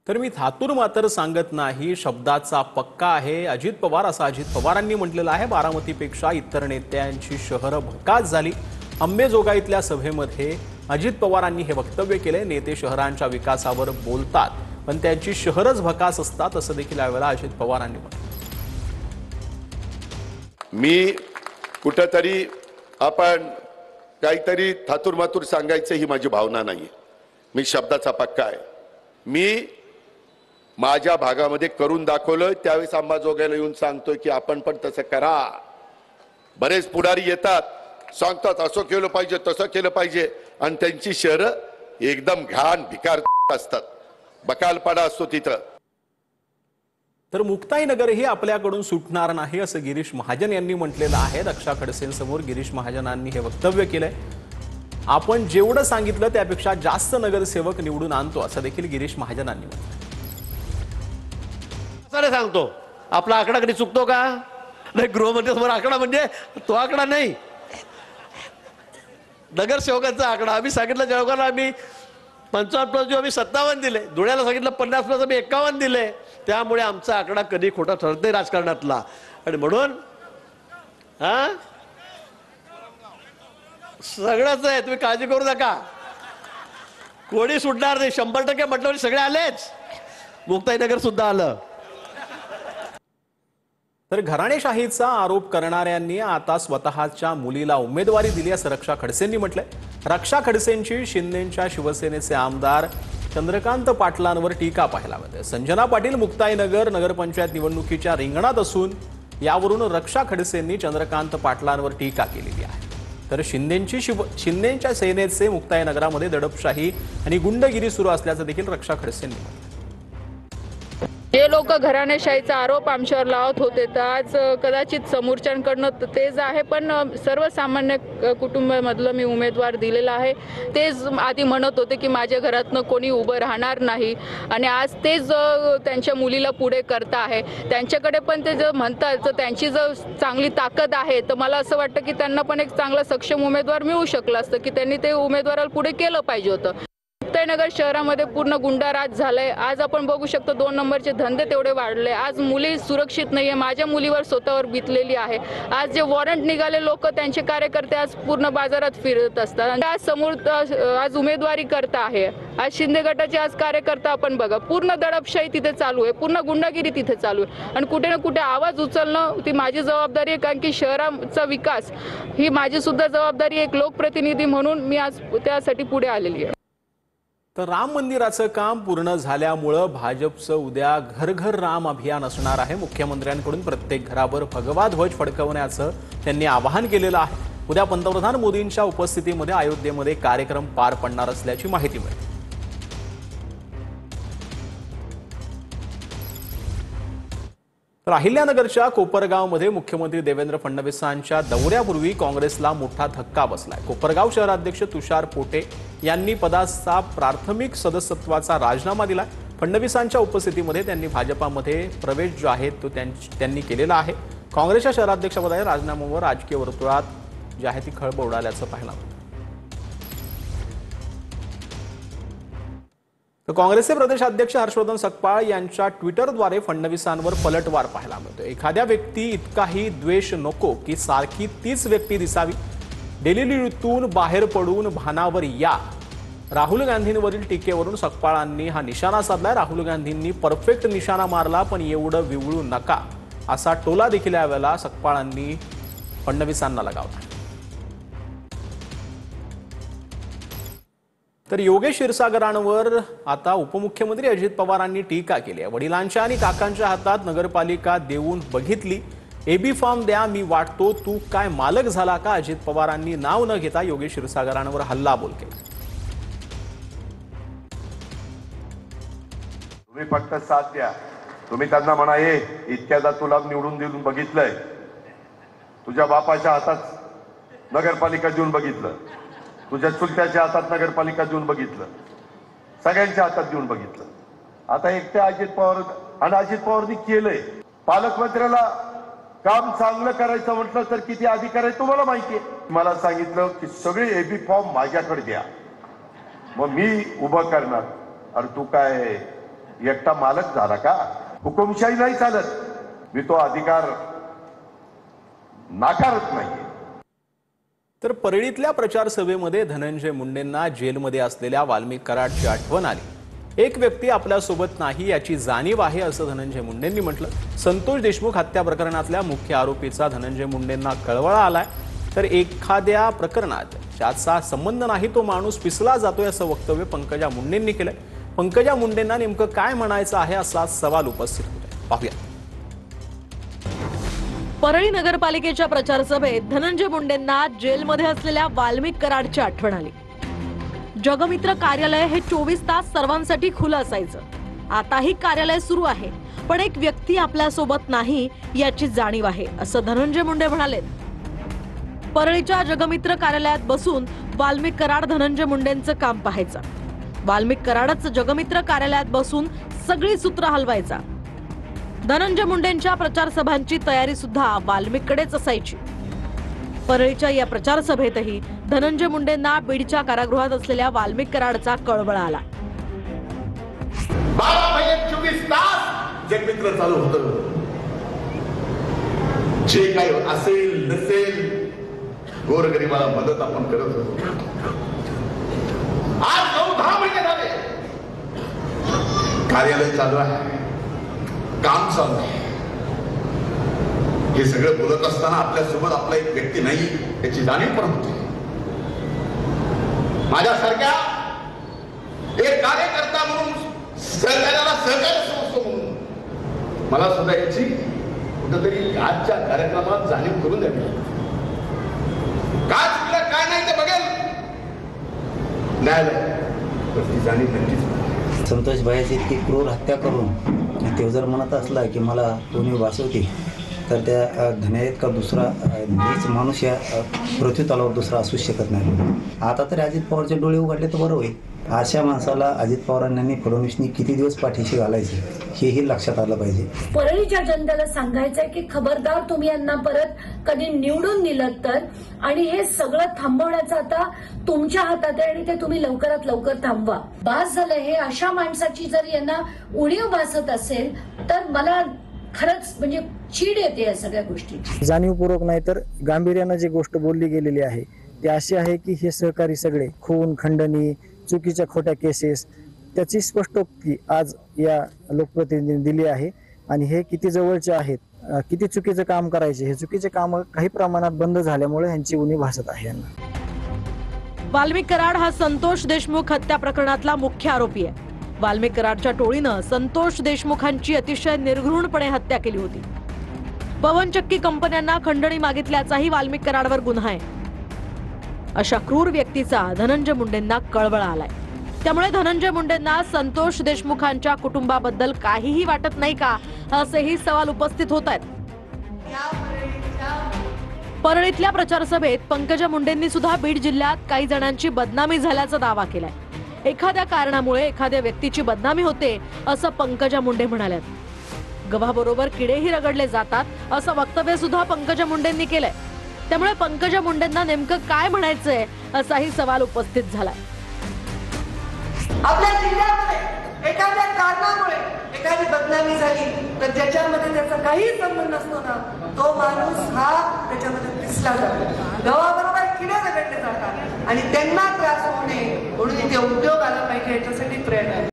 तर मी थातूर मात्र सांगत नाही, शब्दाचा पक्का आहे अजित पवार, असं अजित पवारांनी म्हटलेलं आहे। बारामतीपेक्षा इतर नेत्यांची शहरं भकास झाली। अंबेजोगाईतल्या सभेमध्ये अजित पवारांनी हे वक्तव्य केले। नेते शहरांच्या विकासावर बोलतात, पण त्यांची शहरच भकास असतात, असं देखील यावेळेला अजित पवारांनी म्हटलं। मी कुठेतरी आपण काहीतरी थातूर मातूर सांगायचं ही माझी भावना नाहीये। मी शब्दाचा पक्का आहे। मी माझ्या भागामध्ये करून दाखवलं, त्यावेळेस अंबाजोगाईला येऊन सांगतोय की आपण पण तसं करा। बरेच पुढारी येतात, सांगतात असं केलं पाहिजे, तसं केलं पाहिजे, आणि त्यांची शहरं एकदम घाण भिकार असतात, बकालपाडा असतो तिथं। तर मुक्ताईनगरही आपल्याकडून सुटणार नाही, असं गिरीश महाजन यांनी म्हटलेलं आहे। रक्षा खडसेंसमोर गिरीश महाजनांनी हे वक्तव्य केलंय। आपण जेवढं सांगितलं त्यापेक्षा जास्त नगरसेवक निवडून आणतो, असं देखील गिरीश महाजनांनी म्हटलं। सारे सांगतो आपला आकडा कधी चुकतो का? नाही, गृहमंत्री समोर आकडा म्हणजे तो आकडा नाही, नगरसेवकांचा आकडा। आम्ही सांगितलं जळगावला आम्ही 55+ आम्ही 57 दिले, धुळ्याला सांगितलं 50+ आम्ही 51 दिले। त्यामुळे आमचा आकडा कधी खोटा ठरत नाही राजकारणातला। आणि म्हणून सगळंच आहे, तुम्ही काळजी करू नका, कोणी सुटणार नाही। 100% म्हटलं सगळे आलेच, मुक्ताईनगर सुद्धा आलं। तर घराणेशाहीचा आरोप करणाऱ्यांनी आता स्वतःच्या मुलीला उमेदवारी दिली, असं रक्षा खडसेंनी म्हटलंय। रक्षा खडसेंची शिंदेच्या शिवसेनेचे आमदार चंद्रकांत पाटलांवर टीका पाहायला मिळते। संजना पाटील मुक्ताईनगर नगरपंचायत निवडणुकीच्या रिंगणात असून यावरून रक्षा खडसेंनी चंद्रकांत पाटलांवर टीका केलेली आहे। तर शिंदेच्या सेनेचे मुक्ताईनगरामध्ये दडपशाही आणि गुंडगिरी सुरू असल्याचं देखील रक्षा खडसेंनी म्हटलं। जे लोक घराणेशाहीचा आरोप आमच्यावर लावत होते, तर आज कदाचित समोरच्यांकडनं तेच आहे, पण सर्वसामान्य कुटुंबामधलं मी उमेदवार दिलेला आहे। तेच आधी म्हणत होते की माझ्या घरातनं कोणी उभं राहणार नाही, आणि आज तेच त्यांच्या मुलीला पुढे करता आहे। त्यांच्याकडे पण ते जर म्हणतात तर त्यांची जर चांगली ताकद आहे, तर मला असं वाटतं की त्यांना पण एक चांगला सक्षम उमेदवार मिळू शकला असतं, की त्यांनी ते उमेदवाराला पुढे केलं पाहिजे होतं। मुक्ताईनगर शहरामध्ये पूर्ण गुंडाराज झालाय। आज आपण बघू शकतो 2 नंबरचे धंदे तेवढे वाढले। आज मुली सुरक्षित नाहीये, माझ्या मुलीवर स्वतःवर बितलेली आहे। आज जे वॉरंट निघाले लोक, त्यांचे कार्यकर्ते आज पूर्ण बाजारात फिरत असतात, आणि आज समोर आज उमेदवारी करता आहे। आज शिंदे गटाचे आज कार्यकर्ता आपण बघा, पूर्ण दडपशाही तिथे चालू आहे, पूर्ण गुंडागिरी तिथे चालू आहे, आणि कुठे ना कुठे आवाज उचलणं ती माझी जबाबदारी आहे, कारण की शहराचा विकास ही माझी सुद्धा जबाबदारी, एक लोकप्रतिनिधी म्हणून मी आज त्यासाठी पुढे आलेली आहे। तर राम मंदिराचं काम पूर्ण झाल्यामुळे भाजपचं उद्या घर घर राम अभियान असणार आहे। मुख्यमंत्र्यांकडून प्रत्येक घरावर भगवा ध्वज फडकवण्याचं त्यांनी आवाहन केलेलं आहे। उद्या पंतप्रधान मोदींच्या उपस्थितीमध्ये अयोध्येमध्ये कार्यक्रम पार पडणार असल्याची माहिती मिळते। तर अहिल्यानगरच्या कोपरगावमध्ये मुख्यमंत्री देवेंद्र फडणवीसांच्या दौऱ्यापूर्वी काँग्रेसला मोठा धक्का बसलाय। कोपरगाव शहराध्यक्ष तुषार पोटे यांनी पदाचा प्राथमिक सदस्यत्वाचा राजीनामा दिला। फडणवीसांच्या उपस्थितीमध्ये त्यांनी भाजपामध्ये प्रवेश जो आहे तो त्यांनी केलेला आहे। काँग्रेसच्या शहराध्यक्षपदाच्या राजीनाम्यावर राजकीय वर्तुळात जी आहे ती खळबळ उडाल्याचं पाहायला मिळतं। तर काँग्रेसचे प्रदेशाध्यक्ष हर्षवर्धन सकपाळ यांच्या ट्विटरद्वारे फडणवीसांवर पलटवार पाहायला मिळतो। एखाद्या व्यक्ती इतकाही द्वेष नको की सारखी तीच व्यक्ती दिसावी, डेलीतून बाहेर पडून भानावर या। राहुल गांधींवरील टीकेवरून सकपाळांनी हा निशाणा साधलाय। राहुल गांधींनी परफेक्ट निशाणा मारला, पण एवढं विवळू नका, असा टोला देखील यावेळेला सकपाळांनी फडणवीसांना लगावला। तर योगेश क्षीरसागरांवर आता उपमुख्यमंत्री अजित पवारांनी टीका केली आहे। वडिलांच्या आणि काकांच्या हातात नगरपालिका देऊन बघितली, एबी फॉर्म द्या, मी वाटतो तू काय मालक झाला का? अजित पवारांनी नाव न घेता योगेश क्षीरसागरांवर हल्लाबोल केला। तुम्ही फक्त साथ द्या, तुम्ही त्यांना म्हणा, इतक्यादा तुला निवडून देऊन बघितलंय, तुझ्या बापाच्या हातात नगरपालिका देऊन बघितलं, तुझ्या चुलत्याच्या हातात नगरपालिका देऊन बघितलं, सगळ्यांच्या हातात देऊन बघितलं, आता एकट्या अजित पवार, आणि अजित पवारनी केलंय। पालकमंत्र्याला काम चांगलं करायचं म्हटलं तर किती अधिकार आहे तुम्हाला माहितीये। मला सांगितलं की सगळे एबी फॉर्म माझ्याकडे द्या, मग मी उभं करणार। अरे तू काय एकटा मालक झाला का? हुकुमशाही नाही चालत. मी तो अधिकार नाकारत नाहीये. तर परळीतल्या प्रचार सभेमध्ये धनंजय मुंडेंना जेलमध्ये असलेल्या वाल्मिक कराडची आठवण आली. एक व्यक्ती आपल्यासोबत नाही याची जाणीव आहे असं धनंजय मुंडेंनी म्हटलं. संतोष देशमुख हत्या प्रकरणातल्या मुख्य आरोपीचा धनंजय मुंडेंना कळवळा आलाय. तर एखाद्या प्रकरणात ज्याचा संबंध नाही तो माणूस पिसला जातोय असं वक्तव्य पंकजा मुंडेंनी केलंय. पंकजा मुंडेंना नेमकं काय म्हणायचं आहे असा सवाल उपस्थित होतोय. पाहूया. परळी नगरपालिकेच्या प्रचार सभेत धनंजय मुंडेंना जेलमध्ये असलेल्या वाल्मिक कराडची आठवण आली. जगमित्र कार्यालय हे 24 तास सर्वांसाठी खुलं असायचं. आताही कार्यालय सुरू आहे, पण एक व्यक्ती आपल्यासोबत नाही याची जाणीव आहे असं धनंजय मुंडे म्हणाले. परळीच्या जगमित्र कार्यालयात बसून वाल्मिक कराड धनंजय मुंडेंचं काम पाहायचा. वाल्मिक कराडच जगमित्र कार्यालयात बसून सगळी सूत्र हलवायचा. धनंजय मुंडेंच्या प्रचार सभांची तयारी सुद्धा वाल्मिककडेच असायची. परळीच्या या प्रचार सभेतही धनंजय मुंडेंना बीडच्या कारागृहात असलेल्या वाल्मिक कराडचा कळवळा आला. 12 महिने 24 तास जगमित्र चालू होतं. जे काही असेल नसेल गोरगरिबाला मदत आपण करत होतो. आज 9-10 महिने झाले कार्यालय चालू आहे, काम चालू आहे. हे सगळं बोलत असताना आपल्यासोबत आपला एक व्यक्ती नाही याची जाणीव पण होते. माझ्यासारख्या एक कार्यकर्ता म्हणून सहकार्याला सहकार्य समजतो म्हणून मला सुद्धा याची कुठेतरी आजच्या कार्यक्रमात जाणीव करून द्यावी. काय चुकलं काय नाही ते बघेल न्यायालय, पण ती जाणीव नक्कीच. संतोष भाईची इतकी क्रूर हत्या करून ते जर म्हणत असला की मला कोणी वाचवते, तर त्या धन्यात का दुसरा नीच माणूस या पृथ्वी तलावर दुसरा असू शकत नाही. आता तरी अजित पवारचे डोळे उघडले तर बरं होईल. अशा माणसाला अजित पवारांनी फडणवीसनी किती दिवस पाठीशी घालायचे हेही लक्षात आलं पाहिजे. परळीच्या जनतेला सांगायचंय की खबरदार तुम्ही यांना परत कधी निवडून दिलं तर, आणि हे सगळं थांबवण्याचं आता तुमच्या हातात आहे आणि ते तुम्ही लवकरात लवकर थांबवा. बास झालं हे. अशा माणसाची जर यांना उणीव भासत असेल तर मला खरंच म्हणजे चीड येते या सगळ्या गोष्टीची. जाणीवपूर्वक नाही तर गांभीर्यानं जी गोष्ट बोलली गेलेली आहे ती अशी आहे की हे सहकारी सगळे खून खंडणी चुकीच्या खोट्या केसेस त्याची स्पष्टोक्ती आज या लोकप्रतिनिधींनी दिली आहे. आणि हे किती जवळचे आहेत, किती चुकीचं काम करायचे, हे चुकीचे काम काही प्रमाणात बंद झाल्यामुळे यांची उणीव भासत आहे यांना. वाल्मिक कराड हा संतोष देशमुख हत्या प्रकरणातला मुख्य आरोपी आहे. वाल्मिक कराडच्या टोळीनं संतोष देशमुखांची अतिशय निर्घृणपणे हत्या केली होती. पवनचक्की कंपन्यांना खंडणी मागितल्याचाही वाल्मिक कराडवर गुन्हा आहे. अशा क्रूर व्यक्तीचा धनंजय मुंडेंना कळवळा आलाय. त्यामुळे धनंजय मुंडेंना संतोष देशमुखांच्या कुटुंबाबद्दल काहीही वाटत नाही का, असेही सवाल उपस्थित होत आहेत. परळीतल्या प्रचार सभेत पंकजा मुंडेंनी सुद्धा बीड जिल्ह्यात काही जणांची बदनामी झाल्याचा दावा केलाय. एखाद्या कारणामुळे एखाद्या व्यक्तीची बदनामी होते असं पंकजा मुंडे म्हणाल्यात. गव्हाबरोबर किडेही रगडले जातात असं वक्तव्य सुद्धा पंकजा मुंडेंनी केलंय. त्यामुळे पंकजा मुंडेंना नेमकं काय म्हणायचंय असाही सवाल उपस्थित झालाय. आपल्या जिल्ह्यामध्ये एखाद्या कारणामुळे एखादी बदनामी झाली तर ज्याच्यामध्ये त्याचा काही संबंध नसतो ना, तो माणूस हा त्याच्यामध्ये पिसला जातो. गव्हाबरोबर किडे रगडले जातात आणि त्यांना त्रास होऊ नये म्हणून इथे उद्योग आला पाहिजे याच्यासाठी प्रयत्न